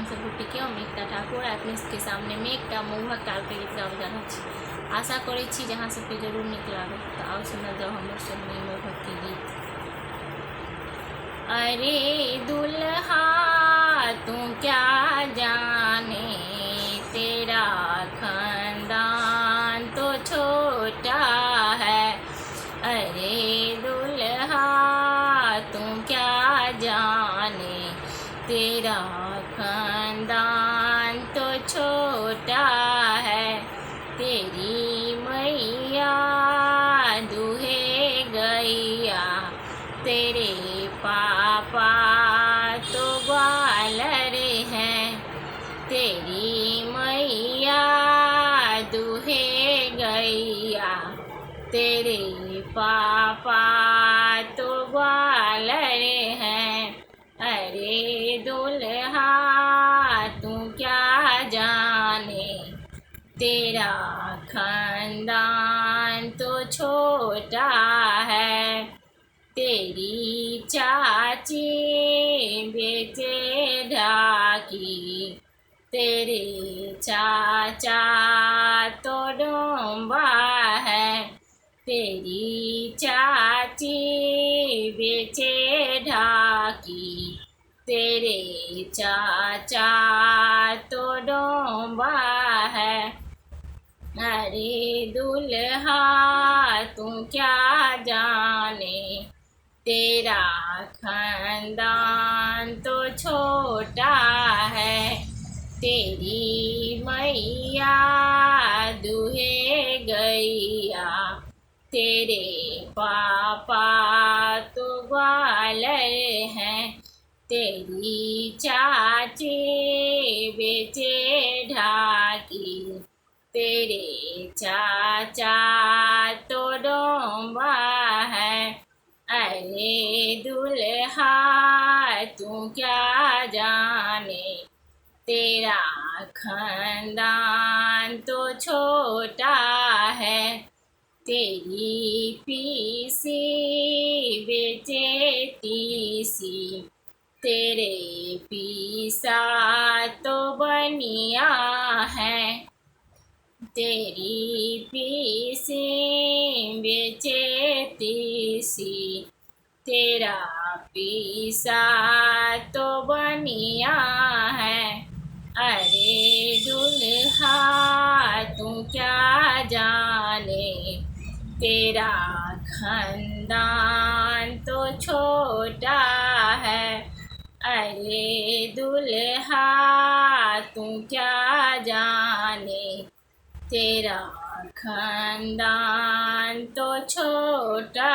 नाम से बुटीके अमिता ठाकुर अपने के सामने में एक मोहक काल के गीत गावे जाना छी। आशा करे छी जहाँ सबके जरूर निक लागे। तो आओ सुनल जाओ हमर सुननी मोहक के गीत। अरे दुल्हा तू क्या जाने तेरा खानदान तो छोटा है। अरे दुल्हा तू क्या जाने तेरा खानदान तो छोटा है। तेरी मैया दूहे गैया तेरे पापा तो ग्वालर हैं। तेरी मैया दूहे गैया तेरे पापा तो ग्वालर हैं। अरे दुल्हा तू क्या जाने तेरा खानदान तो छोटा है। तेरी चाची बेचे ढाकी तेरे चाचा तो डोंबा है। तेरी चाची बेचे ढाकी तेरे चाचा तो डोंबा है। अरे दुल्हा तू क्या जाने तेरा खानदान तो छोटा है। तेरी मैया दूहे गैया तेरे पापा तो ग्वालर हैं। तेरी चाची बेचे ढाकी तेरे चाचा तो डोंबा है। अरे दुल्हा तू क्या जाने तेरा खानदान तो छोटा है। तेरी पीसी बेचे तीसी तेरे पीसा तो बनिया है। तेरी पीसी बेचे तीसी तेरा पीसा तो बनिया है। अरे दुल्हा तू क्या जाने तेरा खानदान तो छोटा है। अरे दुल्हा तू क्या जाने तेरा खानदान तो छोटा